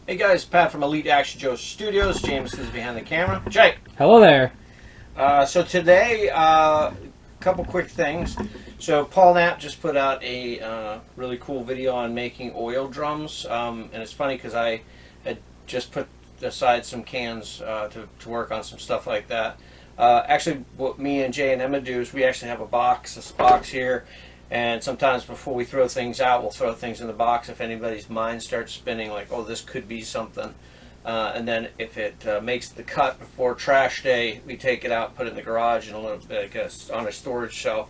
Hey guys, Pat from Elite Action Joe Studios. James is behind the camera. Jay. Hello there. So today, a couple quick things. So Paul Knapp just put out a really cool video on making oil drums, and it's funny because I had just put aside some cans to work on some stuff like that. Actually, what me and Jay and Emma do is we actually have this box here. And sometimes before we throw things out, we'll throw things in the box if anybody's mind starts spinning, like, oh, this could be something. And then if it makes the cut before trash day, we take it out, put it in the garage in a little bit, I guess, on a storage shelf.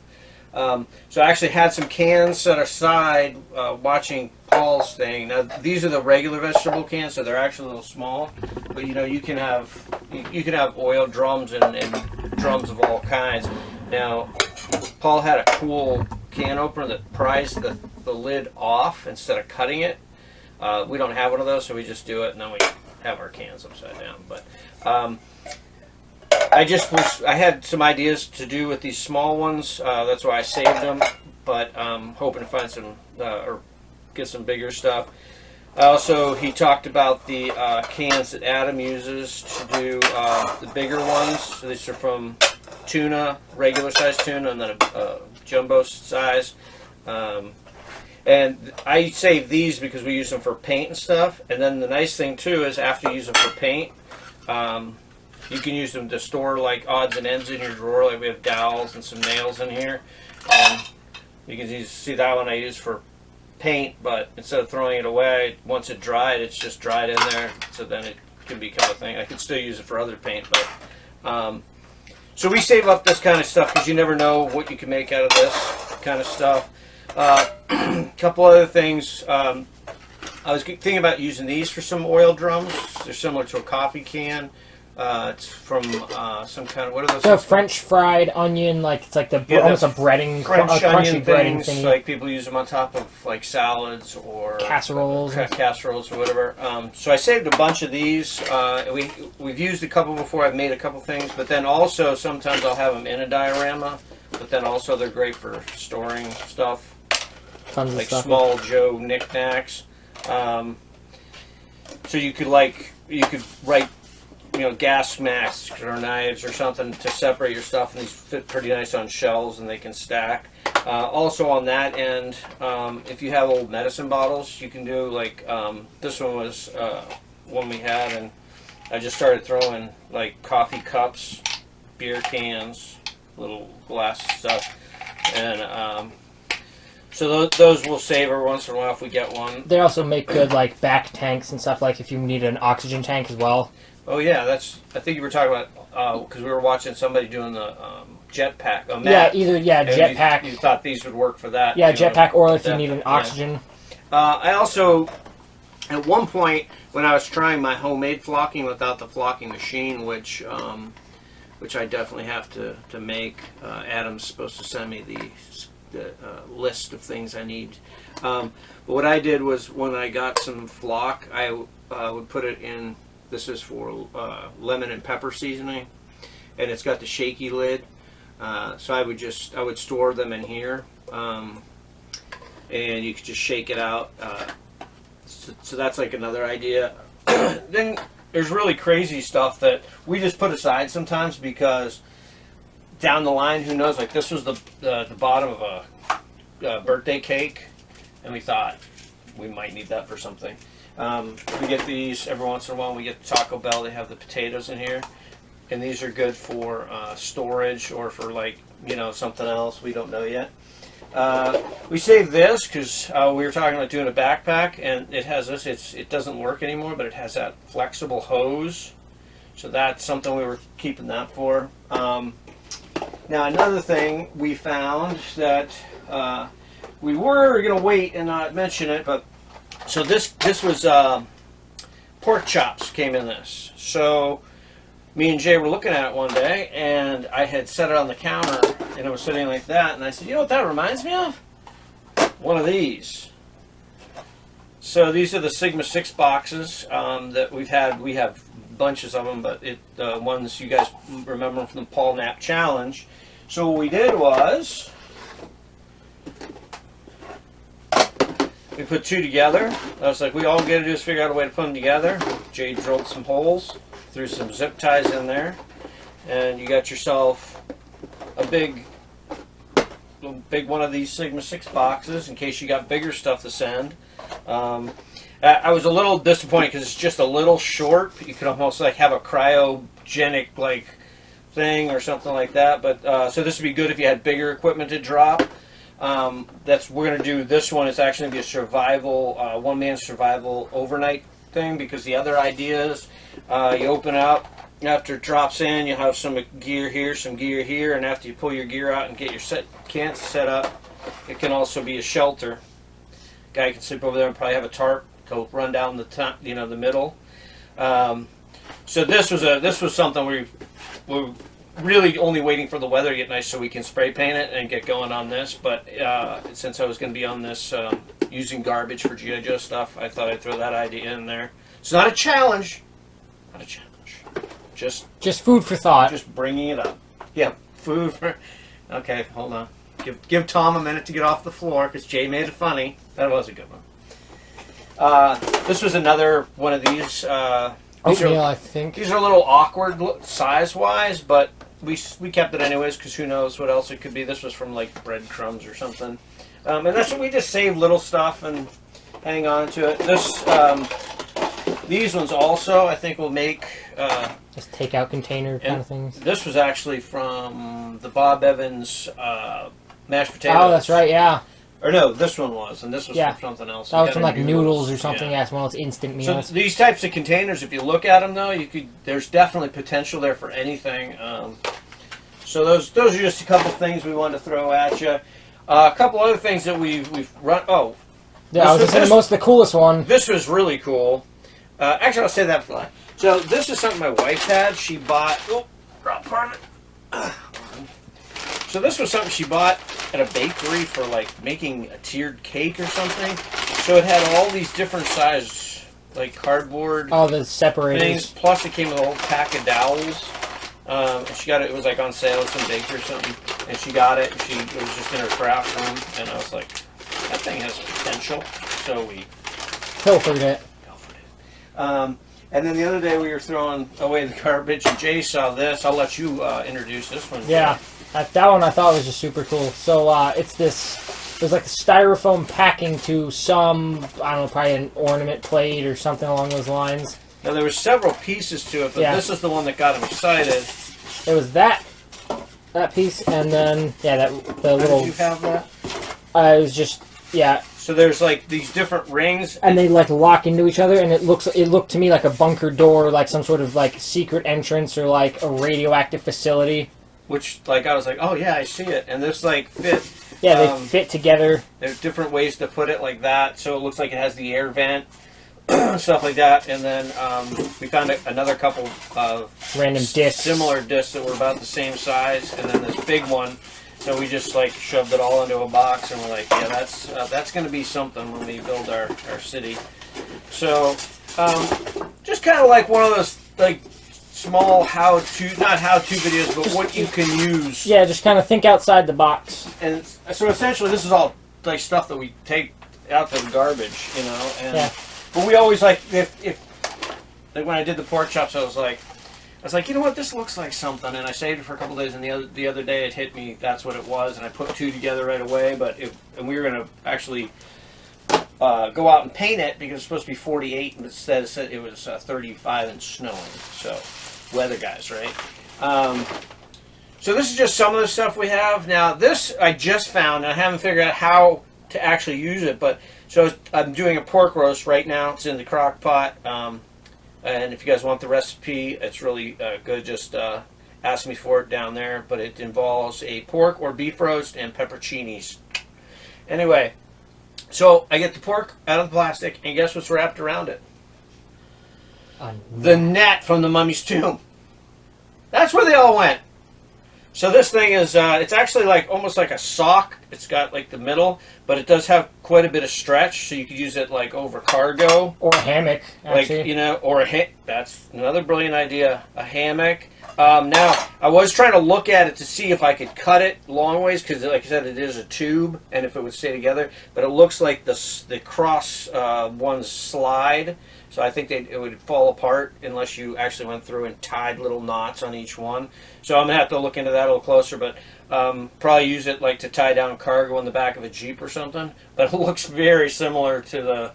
So I actually had some cans set aside watching Paul's thing. Now these are the regular vegetable cans, so they're actually a little small. But you know, you can have oil drums and drums of all kinds. Now Paul had a cool can opener that pries the lid off instead of cutting it. We don't have one of those, so we just do it, and then we have our cans upside down. But I had some ideas to do with these small ones. That's why I saved them. But I'm hoping to find some or get some bigger stuff. Also, he talked about the cans that Adam uses to do the bigger ones. So these are from tuna, regular size tuna, and then a jumbo size. And I save these because we use them for paint and stuff. And then the nice thing too is after you use them for paint, you can use them to store like odds and ends in your drawer. Like we have dowels and some nails in here. You can see that one I use for paint, but instead of throwing it away, once it dried, it's just dried in there. So then it can become a thing. I could still use it for other paint, but so we save up this kind of stuff because you never know what you can make out of this kind of stuff. Couple other things. I was thinking about using these for some oil drums. They're similar to a coffee can. It's from some kind of, what are those? So French fried onion, like it's like almost a breading, French crunchy onion breading things, thingy. like people use them on top of like salads or Casseroles. Casseroles or whatever. So I saved a bunch of these. We've used a couple before. I've made a couple things, but then also sometimes I'll have them in a diorama. But then also they're great for storing stuff. Tons of like stuff. small Joe knickknacks. So you could write, gas masks or knives or something to separate your stuff, and these fit pretty nice on shelves and they can stack. Also on that end, if you have old medicine bottles, you can do like this one was one we had, and I just started throwing like coffee cups, beer cans, little glass stuff, and so those we'll save every once in a while if we get one. They also make good like back tanks and stuff, like if you need an oxygen tank as well. Oh yeah, I think you were talking about because we were watching somebody doing the jetpack. Jetpack. You thought these would work for that. Yeah, jetpack, or if you need an oxygen. Yeah. I also, at one point when I was trying my homemade flocking without the flocking machine, which I definitely have to make. Adam's supposed to send me the list of things I need. But what I did was when I got some flock, I would put it in. This is for lemon and pepper seasoning, and it's got the shaky lid. So I would store them in here, and you could just shake it out. So that's like another idea. Then there's really crazy stuff that we just put aside sometimes because down the line, who knows? Like this was the bottom of a birthday cake, and we thought we might need that for something. We get these every once in a while. We get Taco Bell. They have the potatoes in here, and these are good for storage or for like something else we don't know yet. We saved this because we were talking about doing a backpack, and it has this. It doesn't work anymore, but it has that flexible hose, so that's something we were keeping that for. Now another thing we found that we were going to wait and not mention it, but so this was pork chops came in this. So me and Jay were looking at it one day, and I had set it on the counter, and it was sitting like that, and I said, you know what that reminds me of? One of these. So these are the Sigma 6 boxes that we've had. We have bunches of them, but the ones you guys remember from the Paul Knapp Challenge. So what we did was we put two together. I was like, we all got to do is figure out a way to put them together. Jay drilled some holes, threw some zip ties in there, and you got yourself a big one of these Sigma 6 boxes in case you got bigger stuff to send. I was a little disappointed because it's just a little short. You could almost like have a cryogenic like thing or something like that. But so this would be good if you had bigger equipment to drop. We're gonna do this one. It's actually gonna be a survival, one-man survival overnight thing, because the other idea is you open up after it drops in, you have some gear here, some gear here, and after you pull your gear out and get your cans set up, it can also be a shelter. Guy can sleep over there and probably have a tarp to run down the top, the middle. So this was something we're really only waiting for the weather to get nice so we can spray paint it and get going on this. But since I was going to be on this using garbage for G.I. Joe stuff, I thought I'd throw that idea in there. It's not a challenge. Not a challenge. Just food for thought. Just bringing it up. Yeah, food for... Okay, hold on. Give Tom a minute to get off the floor because Jay made it funny. That was a good one. This was another one of these. Oatmeal, I think. These are a little awkward size-wise, but we kept it anyways because who knows what else it could be. This was from like breadcrumbs or something. And that's what we just save little stuff and hang on to it. These ones also I think will make... Just takeout container kind of things. This was actually from the Bob Evans mashed potatoes. Oh, that's right, yeah. Or no, this one was, and this was from something else. That was from like noodles or something. Yeah, it's one of those instant meals. So these types of containers, if you look at them though, there's definitely potential there for anything. So those are just a couple things we wanted to throw at you. A couple other things that we've run. Oh, yeah, I was going to say most of the coolest one. This was really cool. Actually, I'll say that for that. So this is something my wife had. She bought. Oh, pardon it. So this was something she bought at a bakery for like making a tiered cake or something. So it had all these different size like cardboard. Oh, the separators. Things. Plus, it came with a whole pack of dowels. And she got it. It was like on sale at some bakery or something. And she got it. And it was just in her craft room. And I was like, that thing has potential. So we pilfered it. And then the other day we were throwing away the garbage, and Jay saw this. I'll let you introduce this one. Yeah, that one I thought was just super cool. So there's like a styrofoam packing to some, I don't know, probably an ornament plate or something along those lines. Now there were several pieces to it, but this is the one that got him excited. It was that piece, and then the little. Did you have that? It was just So there's like these different rings, and they like lock into each other, and it looked to me like a bunker door, like some sort of like secret entrance or like a radioactive facility. Which like I was like, oh yeah, I see it, and this like fit. Yeah, they fit together. There's different ways to put it like that, so it looks like it has the air vent, stuff like that, and then we found another couple of random discs, similar discs that were about the same size, and then this big one. So we just like shoved it all into a box, and we're like, yeah, that's going to be something when we build our city. So just kind of like one of those like small not how-to videos, but what you can use. Yeah, just kind of think outside the box. And so essentially, this is all like stuff that we take out to the garbage, And but we always like if like when I did the pork chops, I was like, you know what, this looks like something, and I saved it for a couple days, and the other day it hit me, that's what it was, and I put two together right away, and we were going to actually go out and paint it, because it's supposed to be 48, and instead it was 35 and snowing, so weather guys, right? So this is just some of the stuff we have. Now this I just found, and I haven't figured out how to actually use it, but so I'm doing a pork roast right now, it's in the crock pot. And if you guys want the recipe, it's really good. Just ask me for it down there. But it involves a pork or beef roast and pepperoncinis. Anyway, so I get the pork out of the plastic, and guess what's wrapped around it? The net from the mummy's tomb. That's where they all went. So this thing is, it's actually like almost like a sock. It's got like the middle, but it does have quite a bit of stretch, so you could use it like over cargo. Or a hammock, actually. Like, or that's another brilliant idea. A hammock. Now, I was trying to look at it to see if I could cut it long ways, because like I said, it is a tube, and if it would stay together. But it looks like the cross ones slide, so I think it would fall apart unless you actually went through and tied little knots on each one. So I'm going to have to look into that a little closer, but probably use it like to tie down cargo in the back of a Jeep or something. But it looks very similar to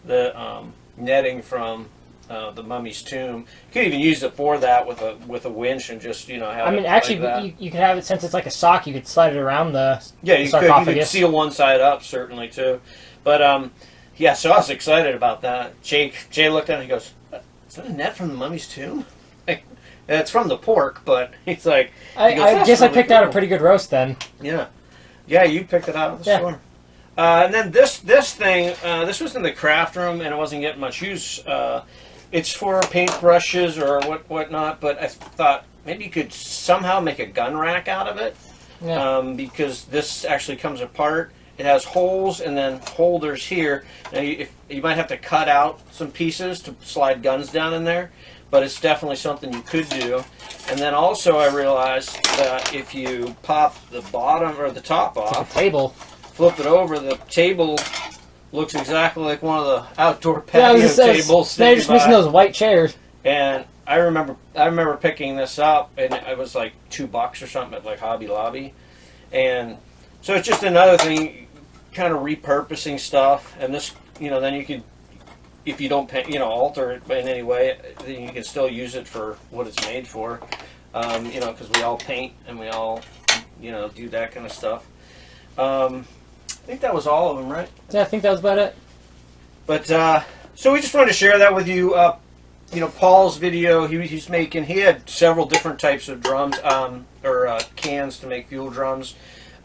the netting from the mummy's tomb. You could even use it for that with a winch and just have I mean, it actually, like you could have it, since it's like a sock, you could slide it around the you could seal one side up certainly too. But yeah, so I was excited about that. Jay looked at it and he goes, "Is that a net from the mummy's tomb?" It's from the pork, but he's like, I guess really I picked out a pretty good roast then. Yeah, you picked it out of the store. And then this thing, this was in the craft room, and it wasn't getting much use. It's for paintbrushes or whatnot, but I thought maybe you could somehow make a gun rack out of it. Yeah. Because this actually comes apart. It has holes and then holders here. Now you might have to cut out some pieces to slide guns down in there, but it's definitely something you could do. And then also I realized that if you pop the bottom or the top off, like a table, flip it over, the table looks exactly like one of the outdoor patio tables. Now you're just missing those white chairs. And I remember picking this up, and it was like $2 or something at like Hobby Lobby. And so it's just another thing, kind of repurposing stuff. And this, then you could, if you don't alter it in any way, then you can still use it for what it's made for. Because we all paint and we all, do that kind of stuff. I think that was all of them, right? Yeah, I think that was about it. But so we just wanted to share that with you. Paul's video he's making. He had several different types of drums or cans to make fuel drums,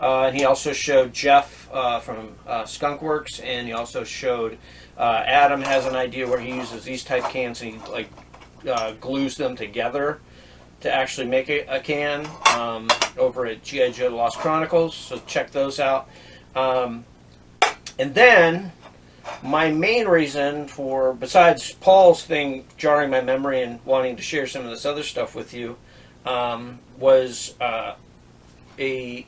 and he also showed Jeff from Skunk Works, and he also showed Adam has an idea where he uses these type cans and he glues them together to actually make a can over at G.I. Joe: The Lost Chronicles. So check those out. And then my main reason for, besides Paul's thing jarring my memory and wanting to share some of this other stuff with you, was a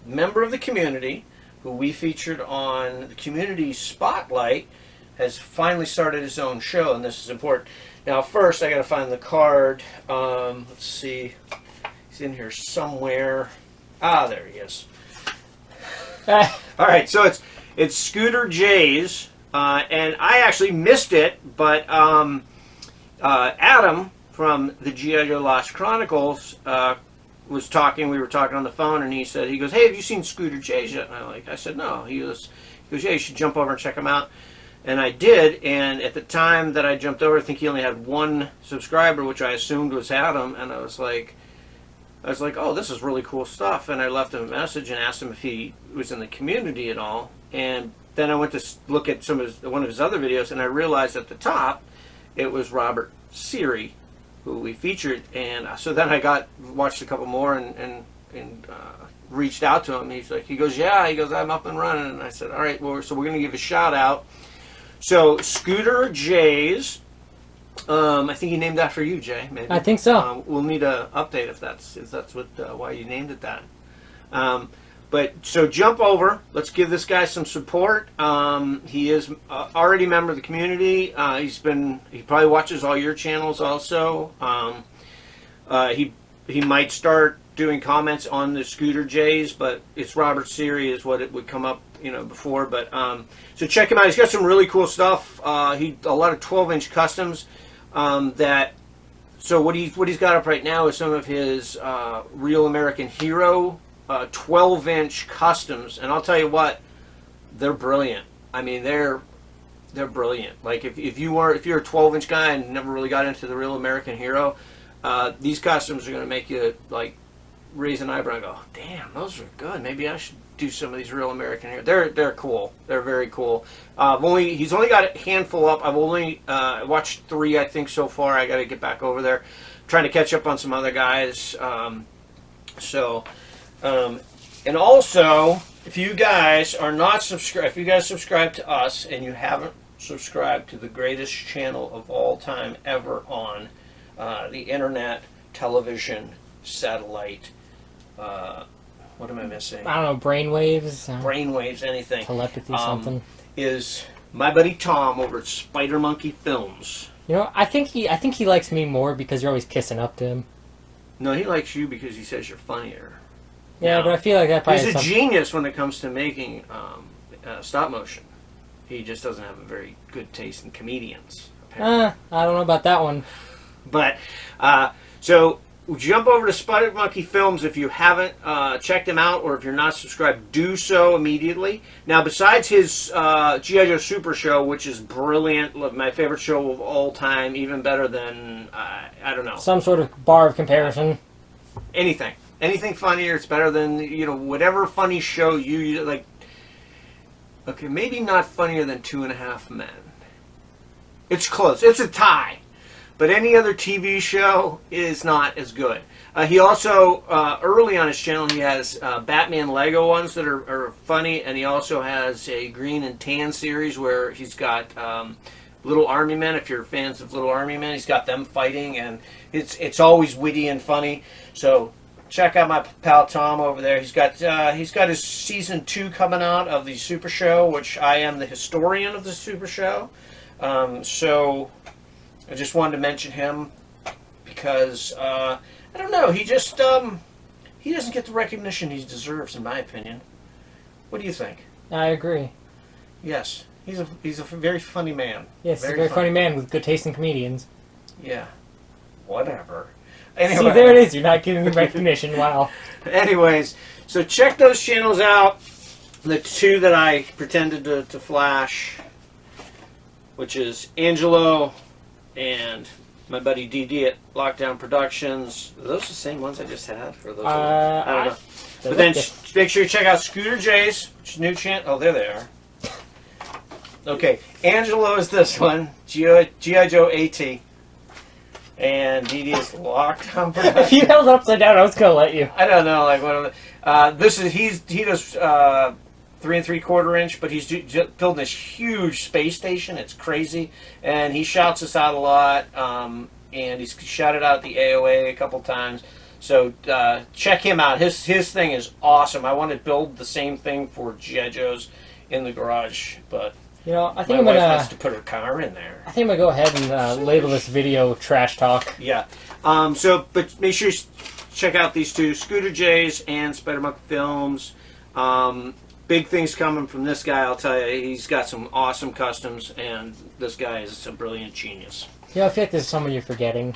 member of the community who we featured on the Community Spotlight has finally started his own show, and this is important. Now, first, I got to find the card. Let's see. He's in here somewhere. Ah, there he is. All right, so it's Scooter J's, and I actually missed it, but Adam from the G.I. Joe Lost Chronicles was talking. We were talking on the phone, and he goes, "Hey, have you seen Scooter J's yet?" And I said, "No." He goes, "Yeah, you should jump over and check him out." And I did, and at the time that I jumped over, I think he only had one subscriber, which I assumed was Adam, and I was like, "Oh, this is really cool stuff." And I left him a message and asked him if he was in the community at all. And then I went to look at one of his other videos, and I realized at the top it was Robert Siri, who we featured. And so then I watched a couple more and reached out to him. He goes, "I'm up and running." And I said, "All right, well, so we're going to give a shout out." So Scooter J's. I think he named that for you, Jay. Maybe. I think so. We'll need an update if that's why you named it that. But so jump over. Let's give this guy some support. He is already a member of the community. He probably watches all your channels also. He might start doing comments on the Scooter J's, but it's Robert Siri is what it would come up before. But so check him out. He's got some really cool stuff. A lot of 12-inch customs. So what he's got up right now is some of his Real American Hero 12-inch customs, and I'll tell you what, they're brilliant. I mean, they're brilliant. Like if you're a 12-inch guy and never really got into the Real American Hero, these customs are going to make you like raise an eyebrow and go, "Damn, those are good. Maybe I should do some of these Real American Hero." They're cool. They're very cool. He's only got a handful up. I've only watched 3, I think, so far. I got to get back over there, trying to catch up on some other guys. And also, if you guys are not subscribed, if you guys subscribe to us and you haven't subscribed to the greatest channel of all time ever on the internet, television, satellite. What am I missing? I don't know, brainwaves, Brainwaves, anything. telepathy, something. Is my buddy Tom over at SpiderMonkeyFilms. You know, I think he likes me more because you're always kissing up to him. No, he likes you because he says you're funnier. Yeah, Now, but I feel like that probably he's a has genius when it comes to making stop motion. He just doesn't have a very good taste in comedians. Apparently. I don't know about that one. But so jump over to SpiderMonkeyFilms if you haven't checked him out, or if you're not subscribed, do so immediately. Now, besides his G.I. Joe Super Show, which is brilliant, my favorite show of all time, even better than I don't know, Some sort of bar of comparison. anything funnier. It's better than whatever funny show you like. Okay, maybe not funnier than 2.5 Men. It's close. It's a tie. But any other TV show is not as good. He also, early on his channel, he has Batman Lego ones that are funny, and he also has a Green and Tan series where he's got Little Army Men. If you're fans of Little Army Men, he's got them fighting, and it's always witty and funny. So check out my pal Tom over there. He's got his season 2 coming out of the Super Show, which I am the historian of the Super Show. So I just wanted to mention him because I don't know. He just he doesn't get the recognition he deserves, in my opinion. What do you think? I agree. Yes, he's a very funny man. Yes, he's a very funny man with good taste in comedians. Yeah, whatever. Anyway. See, there it is. You're not giving him recognition. Wow. Anyways, so check those channels out. The 2 that I pretended to flash, which is Angelo and my buddy DD at Lockdown Productions. Are those the same ones I just had? Or those I don't know. But then make sure you check out Scooter J's, which is new channel. Oh, there they are. Okay, Angelo is this one, G.I. Joe AT. And DD is Lockdown Productions. If you held it upside down, I was gonna let you. I don't know, like what. He does 3 3/4 inch, but he's building this huge space station. It's crazy, and he shouts us out a lot. And he's shouted out at the AOA a couple times. So check him out. His thing is awesome. I want to build the same thing for G.I. Joes in the garage, but I think my I'm wife gonna wants to put her car in there. I think I'm gonna go ahead and label this video trash talk. Yeah. But make sure you check out these 2, Scooter J's and SpiderMonkeyFilms. Big things coming from this guy, I'll tell you. He's got some awesome customs, and this guy is a brilliant genius. I feel like there's someone you're forgetting.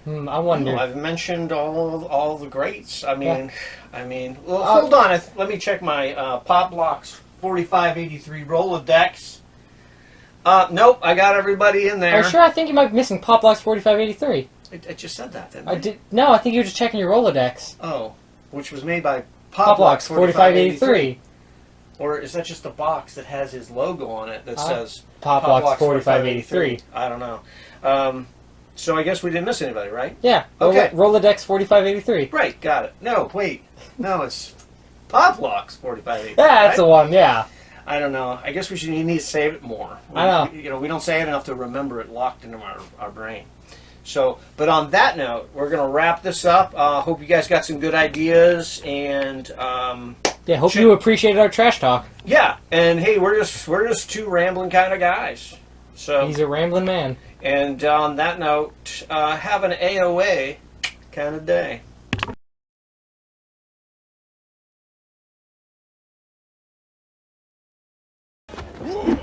I wonder. I've mentioned all the greats. I mean, well, hold on. Let me check my Pop Blocks 4583 Rolodex. Nope, I got everybody in there. Are you sure? I think you might be missing Pop Blocks 4583. I just said that, didn't I? No, I think you were just checking your Rolodex. Oh, which was made by Pop Blocks 4583. Or is that just a box that has his logo on it that says Pop Blocks 4583? I don't know. So I guess we didn't miss anybody, right? Yeah. Okay. Rolodex 4583. Right, got it. No, wait. No, it's Pop Blocks 4583. Yeah, that's the one, yeah. I don't know. I guess you need to save it more. I know. We don't say it enough to remember it locked into our brain. So, but on that note, we're going to wrap this up. Hope you guys got some good ideas, and hope you appreciated our trash talk. Yeah, and hey, we're just 2 rambling kind of guys. So he's a rambling man. And on that note, have an AOA kind of day. Woo!